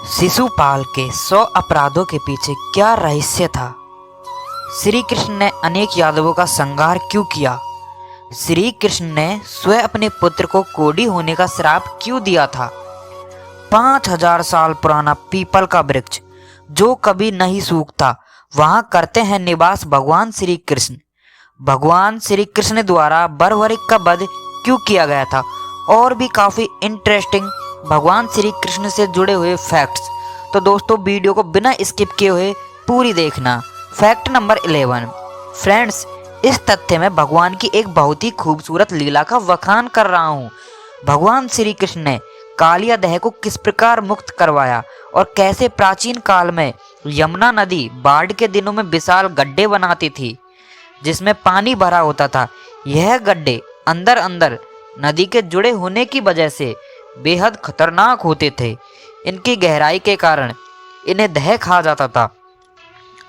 शिशुपाल के 100 अपराधों के पीछे क्या रहस्य था? श्री कृष्ण ने अनेक यादवों का संहार क्यों किया? श्री कृष्ण ने स्वयं अपने पुत्र को कोढ़ी होने का श्राप क्यों दिया था? 5000 साल पुराना पीपल का वृक्ष जो कभी नहीं सूखता, वहां करते हैं निवास भगवान श्री कृष्ण। भगवान श्री कृष्ण द्वारा बर्बरिक का वध क्यों किया गया था? और भी काफ़ी इंटरेस्टिंग भगवान श्री कृष्ण से जुड़े हुए फैक्ट्स। तो दोस्तों वीडियो को बिना स्किप किए हुए पूरी देखना। Fact number 11। फ्रेंड्स, इस तथ्य में भगवान की एक बहुत ही खूबसूरत लीला का वखान कर रहा हूँ। भगवान श्री कृष्ण ने कालियादेह को किस प्रकार मुक्त करवाया और कैसे प्राचीन काल में यमुना नदी बाढ़ के दिनों में विशाल गड्ढे बनाती थी जिसमें पानी भरा होता था। यह गड्ढे अंदर अंदर नदी के जुड़े होने की वजह से बेहद खतरनाक होते थे। इनकी गहराई के कारण इन्हें दह खा जाता था।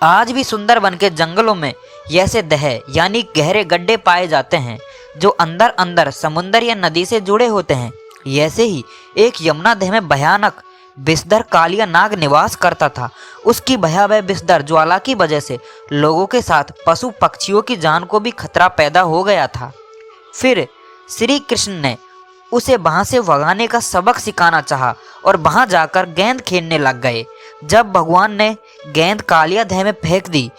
आज भी सुंदरबन के जंगलों में ऐसे दह यानी गहरे गड्ढे पाए जाते हैं जो अंदर अंदर समुद्र या नदी से जुड़े होते हैं। ऐसे ही एक यमुना दह में भयानक विषधर कालिया नाग निवास करता था। उसकी भयावह विषधर ज्वाला की वजह से लोगों के साथ पशु पक्षियों की जान को भी खतरा पैदा हो गया था। फिर श्री कृष्ण ने उसे वहां से भगाने का सबक सिखाना चाहा और वहां जाकर गेंद खेलने लग गए। जब भगवान ने गेंद कालियादेह में फेंक दी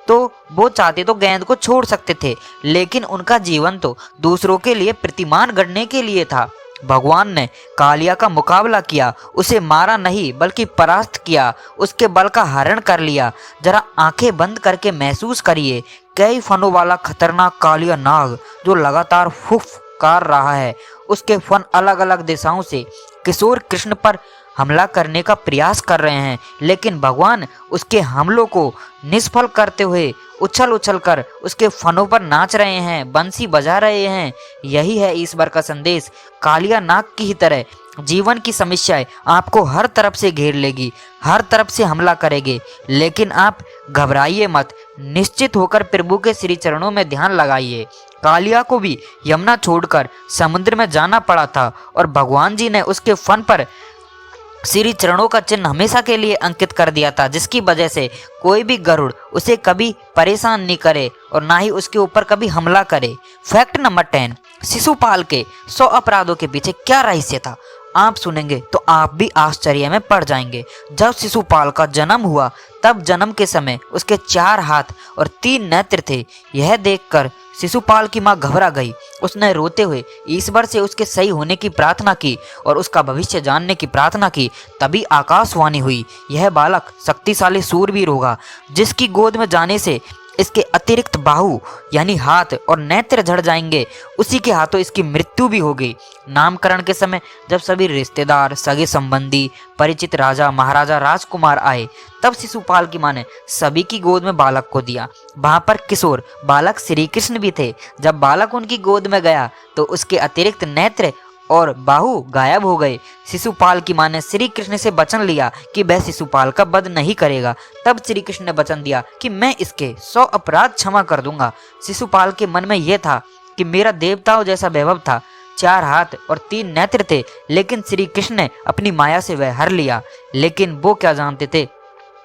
तो वो चाहते तो गेंद को छोड़ सकते थे, लेकिन उनका जीवन तो दूसरों के लिए प्रतिमान गढ़ने के लिए था। भगवान ने कालिया का मुकाबला किया, उसे मारा नहीं बल्कि परास्त किया, उसके बल का हरण कर लिया। जरा आंखें बंद करके महसूस करिए, कई फनों वाला खतरनाक कालिया नाग जो लगातार फुफकार रहा है। उसके फन अलग अलग दिशाओं से किशोर कृष्ण पर हमला करने का प्रयास कर रहे हैं, लेकिन भगवान उसके हमलों को निष्फल करते हुए उछल उछल कर उसके फनों पर नाच रहे हैं, बंसी बजा रहे हैं। यही है ईश्वर का संदेश। कालिया नाग की ही तरह जीवन की समस्याएं आपको हर तरफ से घेर लेगी, हर तरफ से हमला करेगी, लेकिन आप घबराइए मत। निश्चित होकर प्रभु के श्री चरणों में ध्यान लगाइए। कालिया को भी यमुना छोड़कर समुद्र में जाना पड़ा था और भगवान जी ने उसके फन पर श्री चरणों का चिन्ह हमेशा के लिए अंकित कर दिया था, जिसकी वजह से कोई भी गरुड़ उसे कभी परेशान नहीं करे और ना ही उसके ऊपर कभी हमला करे। Fact number 10। शिशुपाल के 100 अपराधों के पीछे क्या रहस्य था? आप सुनेंगे तो आप भी आश्चर्य में पड़ जाएंगे। जब शिशुपाल का जन्म हुआ तब जन्म के समय उसके 4 हाथ और 3 नेत्र थे। यह देखकर शिशुपाल की मां घबरा गई। उसने रोते हुए ईश्वर से उसके सही होने की प्रार्थना की और उसका भविष्य जानने की प्रार्थना की। तभी आकाशवाणी हुई, यह बालक शक्तिशाली शूरवीर होगा जिसकी गोद में जाने से इसके अतिरिक्त बाहु यानी हाथ और नेत्र झड़ जाएंगे। उसी के हाथों इसकी मृत्यु भी होगी। नामकरण के समय जब सभी रिश्तेदार, सगे संबंधी, परिचित राजा महाराजा राजकुमार आए, तब शिशुपाल की मां ने सभी की गोद में बालक को दिया। वहां पर किशोर बालक श्री कृष्ण भी थे। जब बालक उनकी गोद में गया तो उसके अतिरिक्त नेत्र और बाहु गायब हो गए। शिशुपाल की मां ने श्री कृष्ण से वचन लिया कि वह शिशुपाल का वध नहीं करेगा। तब श्री कृष्ण ने वचन दिया कि मैं इसके 100 अपराध क्षमा कर दूंगा। शिशुपाल के मन में यह था कि मेरा देवताओं जैसा वैभव था, 4 हाथ और 3 नेत्र थे, लेकिन श्री कृष्ण ने अपनी माया से वह हर लिया। लेकिन वो क्या जानते थे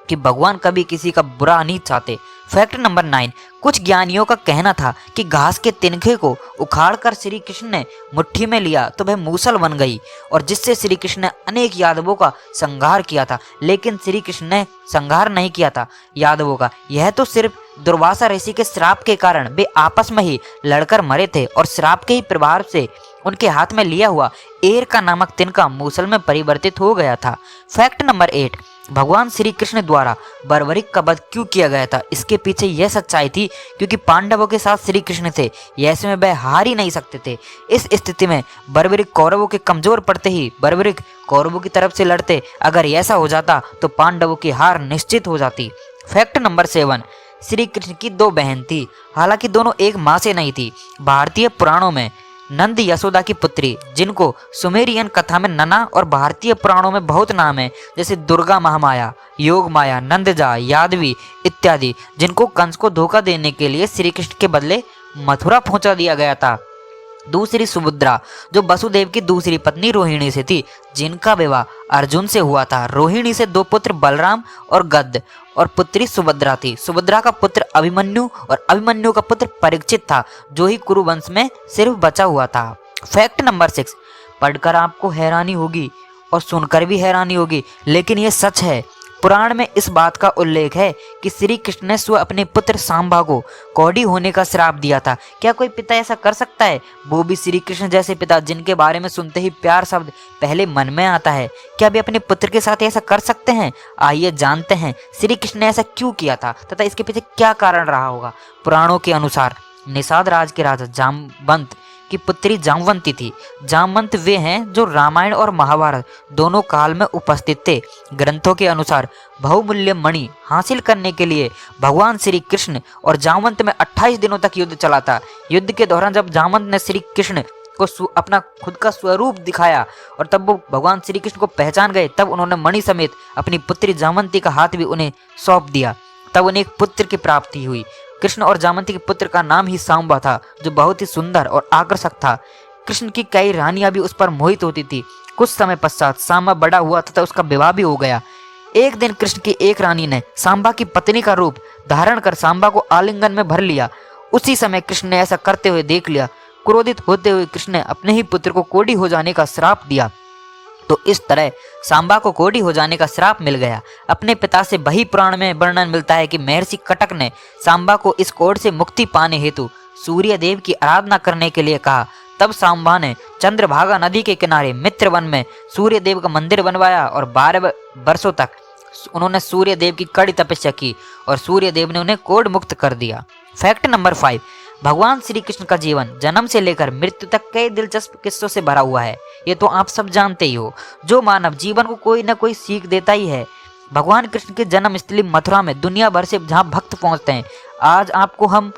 कि भगवान कभी किसी का बुरा नहीं चाहते। Fact number 9। कुछ ज्ञानियों का कहना था कि घास के तिनखे को उखाड़कर श्री कृष्ण ने मुट्ठी में लिया तो वह मूसल बन गई और जिससे श्री कृष्ण ने अनेक यादवों का संहार किया था, लेकिन श्री कृष्ण ने संहार नहीं किया था यादवों का। यह तो सिर्फ दुर्वासा ऋषि के श्राप के कारण वे आपस में ही लड़कर मरे थे और श्राप के ही प्रभाव से उनके हाथ में लिया हुआ एर का नामक तिनका मूसल में परिवर्तित हो गया था। Fact number 8। भगवान श्री कृष्ण द्वारा बर्बरिक का वध क्यों किया गया था? इसके पीछे यह सच्चाई थी क्योंकि पांडवों के साथ श्री कृष्ण थे, ऐसे में वह हार ही नहीं सकते थे। इस स्थिति में बर्बरिक कौरवों के कमजोर पड़ते ही बर्बरिक कौरवों की तरफ से लड़ते। अगर ऐसा हो जाता तो पांडवों की हार निश्चित हो जाती। Fact number 7। श्री कृष्ण की 2 बहन थी, हालांकि दोनों एक माँ से नहीं थी। भारतीय पुराणों में नंद यशोदा की पुत्री, जिनको सुमेरियन कथा में नना और भारतीय पुराणों में बहुत नाम है, जैसे दुर्गा महामाया, योग माया, नंदजा, यादवी इत्यादि, जिनको कंस को धोखा देने के लिए श्री कृष्ण के बदले मथुरा पहुंचा दिया गया था। दूसरी सुभद्रा जो वसुदेव की दूसरी पत्नी रोहिणी से थी, जिनका विवाह अर्जुन से हुआ था। रोहिणी से 2 पुत्र बलराम और गद और पुत्री सुभद्रा थी। सुभद्रा का पुत्र अभिमन्यु और अभिमन्यु का पुत्र परीक्षित था, जो ही कुरुवंश में सिर्फ बचा हुआ था। फैक्ट नंबर 6, पढ़कर आपको हैरानी होगी और सुनकर भी हैरानी होगी, लेकिन यह सच है। पुराण में इस बात का उल्लेख है कि श्री कृष्ण ने स्वयं अपने पुत्र सांबा को कौड़ी होने का श्राप दिया था। क्या कोई पिता ऐसा कर सकता है, वो भी श्री कृष्ण जैसे पिता जिनके बारे में सुनते ही प्यार शब्द पहले मन में आता है? क्या वे अपने पुत्र के साथ ऐसा कर सकते हैं? आइए जानते हैं श्री कृष्ण ने ऐसा क्यों किया था तथा इसके पीछे क्या कारण रहा होगा। पुराणों के अनुसार निषाद राज के राजा जामवंत की पुत्री जामवंती थी। जामवंत वे हैं जो रामायण और महाभारत दोनों काल में उपस्थित थे। ग्रंथों के अनुसार बहुमूल्य मणि हासिल करने के लिए भगवान श्री कृष्ण और जामवंत में 28 दिनों तक युद्ध चला था। युद्ध के दौरान जब जामवंत ने श्री कृष्ण को अपना खुद का स्वरूप दिखाया और तब वो भगवान श्री कृष्ण को पहचान गए, तब उन्होंने मणि समेत अपनी पुत्री जामवंती का हाथ भी उन्हें सौंप दिया। तब उन्हें एक पुत्र की प्राप्ति हुई। कृष्ण और जामवंती के पुत्र का नाम ही सांबा था, जो बहुत ही सुंदर और आकर्षक था। कृष्ण की कई रानियां भी उस पर मोहित होती थी। कुछ समय पश्चात सांबा बड़ा हुआ तथा उसका विवाह भी हो गया। एक दिन कृष्ण की एक रानी ने सांबा की पत्नी का रूप धारण कर सांबा को आलिंगन में भर लिया। उसी समय कृष्ण ने ऐसा करते हुए देख लिया। क्रोधित होते हुए कृष्ण ने अपने ही पुत्र को कोढ़ी हो जाने का श्राप दिया। तो इस तरह सांबा को कोढ़ी हो जाने का श्राप मिल गया। अपने पिता से वही पुराण में वर्णन मिलता है कि महर्षि कटक ने सांबा को इस कोढ़ से मुक्ति पाने हेतु सूर्य देव की आराधना करने के लिए कहा। तब सांबा ने चंद्रभागा नदी के किनारे मित्रवन में सूर्य देव का मंदिर बनवाया और 12 वर्षों तक उन्होंने सूर्य देव की कड़ी तपस्या की और सूर्य देव ने उन्हें कोढ़ मुक्त कर दिया। फैक्ट नंबर 5, भगवान श्री कृष्ण का जीवन जन्म से लेकर मृत्यु तक कई दिलचस्प किस्सों से भरा हुआ है। ये तो आप सब जानते ही हो। जो मानव जीवन को कोई न कोई सीख देता ही है। भगवान कृष्ण के जन्म स्थली मथुरा में दुनिया भर से जहाँ भक्त पहुँचते हैं, आज आपको हम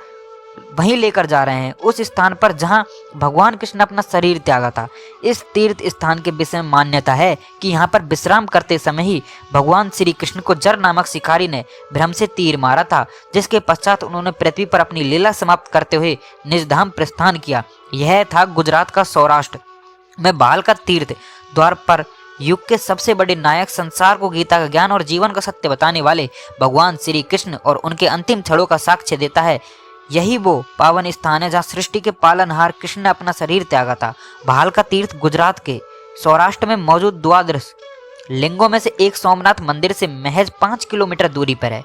वहीं लेकर जा रहे हैं, उस स्थान पर जहां भगवान कृष्ण ने अपना शरीर त्यागा था। इस तीर्थ स्थान के विषय में मान्यता है कि यहाँ पर विश्राम करते समय ही भगवान श्री कृष्ण को जर नामक शिकारी ने भ्रम से तीर मारा था, जिसके पश्चात उन्होंने पृथ्वी पर अपनी लीला समाप्त करते हुए निजधाम प्रस्थान किया। यह था गुजरात का सौराष्ट्र में बाल का तीर्थ द्वार पर युग के सबसे बड़े नायक, संसार को गीता का ज्ञान और जीवन का सत्य बताने वाले भगवान श्री कृष्ण और उनके अंतिम क्षणों का साक्ष्य देता है। यही वो पावन स्थान है जहाँ सृष्टि के पालनहार कृष्ण ने अपना शरीर त्यागा था। भाल का तीर्थ गुजरात के सौराष्ट्र में मौजूद द्वादश लिंगों में से एक सोमनाथ मंदिर से महज 5 किलोमीटर दूरी पर है।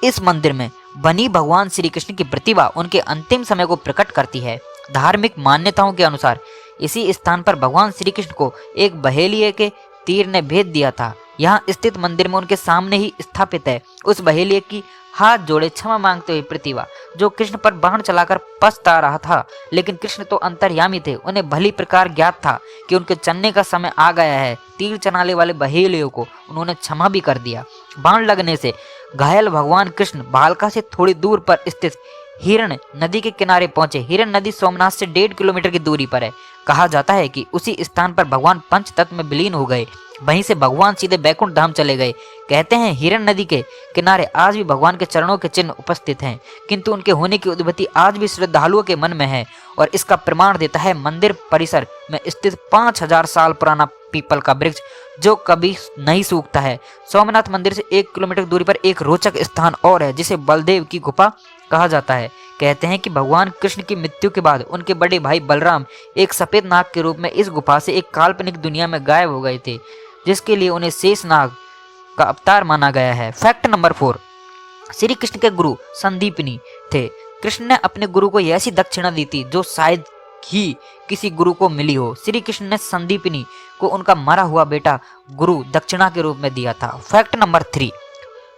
इस मंदिर में बनी भगवान श्री कृष्ण की प्रतिभा उनके अंतिम समय को प्रकट करती है। धार्मिक मान्यताओं के अनुसार इसी स्थान पर भगवान श्री कृष्ण को एक बहेलिये के तीर ने भेद दिया था। यहाँ स्थित मंदिर में उनके सामने ही स्थापित है उस बहेलिये की हाथ जोड़े क्षमा मांगते हुए प्रतिभा, जो कृष्ण पर बाण चलाकर पछता रहा था। लेकिन कृष्ण तो अंतर्यामी थे, उन्हें भली प्रकार ज्ञात था कि उनके चलने का समय आ गया है। तीर चलाने वाले बहेलियों को उन्होंने क्षमा भी कर दिया। बाण लगने से घायल भगवान कृष्ण भालका से थोड़ी दूर पर स्थित हिरण नदी के किनारे पहुंचे। हिरण नदी सोमनाथ से 1.5 किलोमीटर की दूरी पर है। कहा जाता है कि उसी स्थान पर भगवान पंचतत्व में विलीन हो गए। वहीं से भगवान सीधे बैकुंठ धाम चले गए। कहते हैं हिरण नदी के किनारे आज भी भगवान के चरणों के चिन्ह उपस्थित हैं, किंतु उनके होने की उद्भवति आज भी श्रद्धालुओं के मन में है और इसका प्रमाण देता है मंदिर परिसर में स्थित 5000 साल पुराना पीपल का वृक्ष, जो कभी नहीं सूखता है। सोमनाथ मंदिर से 1 किलोमीटर दूरी पर एक रोचक स्थान और है, जिसे बलदेव की गुफा कहा जाता है। कहते हैं कि भगवान कृष्ण की मृत्यु के बाद उनके बड़े भाई बलराम एक सफेद नाग के रूप में इस गुफा से एक काल्पनिक दुनिया में गायब हो गए थे, जिसके लिए उन्हें शेष नाग का अवतार माना गया है। फैक्ट नंबर 4, श्री कृष्ण के गुरु संदीपनी थे। कृष्ण ने अपने गुरु को ऐसी दक्षिणा दी थी जो शायद ही किसी गुरु को मिली हो। श्री कृष्ण ने संदीपनी को उनका मरा हुआ बेटा गुरु दक्षिणा के रूप में दिया था। फैक्ट नंबर 3,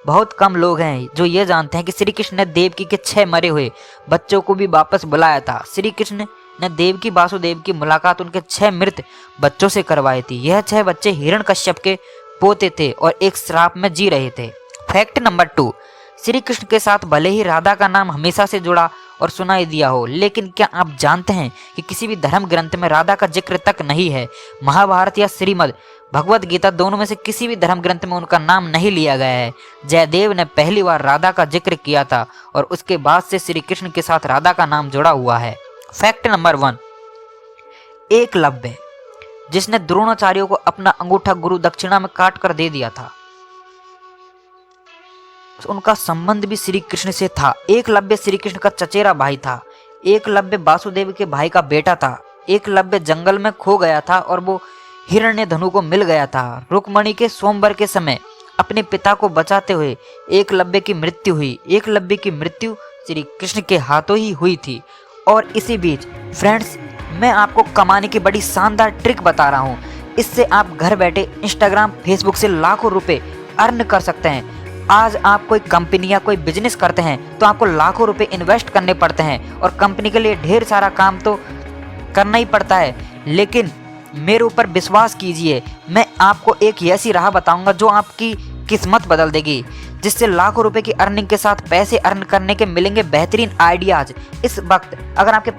बहुत कम लोग हैं जो ये जानते हैं कि श्री कृष्ण ने देवकी के 6 मरे हुए बच्चों को भी वापस बुलाया था। श्री कृष्ण ने देवकी वासुदेव की मुलाकात उनके 6 मृत बच्चों से करवाई थी। यह 6 बच्चे हिरण्यकश्यप के पोते थे और एक श्राप में जी रहे थे। फैक्ट नंबर 2, श्री कृष्ण के साथ भले ही राधा का नाम हमेशा से जुड़ा और सुनाई दिया हो, लेकिन क्या आप जानते हैं कि किसी भी धर्म ग्रंथ में राधा का जिक्र तक नहीं है। महाभारत या श्रीमद् भगवद गीता दोनों में से किसी भी धर्म ग्रंथ में उनका नाम नहीं लिया गया है। जयदेव ने पहली बार राधा का जिक्र किया था और उसके बाद से श्री कृष्ण के साथ राधा का नाम जुड़ा हुआ है। फैक्ट नंबर 1, एकलव्य, जिसने द्रोणाचार्य को अपना अंगूठा गुरु दक्षिणा में काट कर दे दिया था। उनका संबंध भी श्री कृष्ण से था। एकलव्य श्री कृष्ण का चचेरा भाई था। एकलव्य वासुदेव के भाई का बेटा था। एकलव्य जंगल में खो गया था और वो हिरण्यधनु को मिल गया था। रुक्मणी के स्वयंवर के समय अपने पिता को बचाते हुए एकलव्य की मृत्यु हुई। एकलव्य की मृत्यु श्री कृष्ण के हाथों ही हुई थी। और इसी बीच फ्रेंड्स, मैं आपको कमाने की बड़ी शानदार ट्रिक बता रहा हूँ। इससे आप घर बैठे इंस्टाग्राम, फेसबुक से लाखों रुपए अर्न कर सकते हैं। आज आप कोई कंपनी या कोई बिजनेस करते हैं तो आपको लाखों रुपए इन्वेस्ट करने पड़ते हैं और कंपनी के लिए ढेर सारा काम तो करना ही पड़ता है, लेकिन मेरे ऊपर विश्वास कीजिए, मैं आपको एक ऐसी राह बताऊंगा जो आपकी किस्मत बदल देगी, जिससे लाखों रुपए की अर्निंग के साथ पैसे अर्न करने के मिलेंगे बेहतरीन आइडियाज। इस वक्त अगर आपके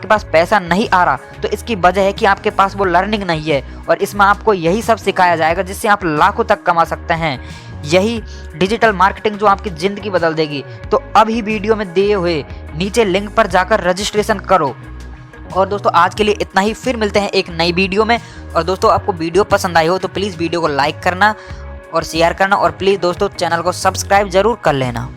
पास पैसा नहीं आ रहा तो इसकी वजह है कि आपके पास वो लर्निंग नहीं है, और इसमें आपको यही सब सिखाया जाएगा जिससे आप लाखों तक कमा सकते हैं। यही डिजिटल मार्केटिंग जो आपकी ज़िंदगी बदल देगी। तो अभी वीडियो में दिए हुए नीचे लिंक पर जाकर रजिस्ट्रेशन करो। और दोस्तों आज के लिए इतना ही, फिर मिलते हैं एक नई वीडियो में। और दोस्तों आपको वीडियो पसंद आई हो तो प्लीज़ वीडियो को लाइक करना और शेयर करना, और प्लीज़ दोस्तों चैनल को सब्सक्राइब जरूर कर लेना।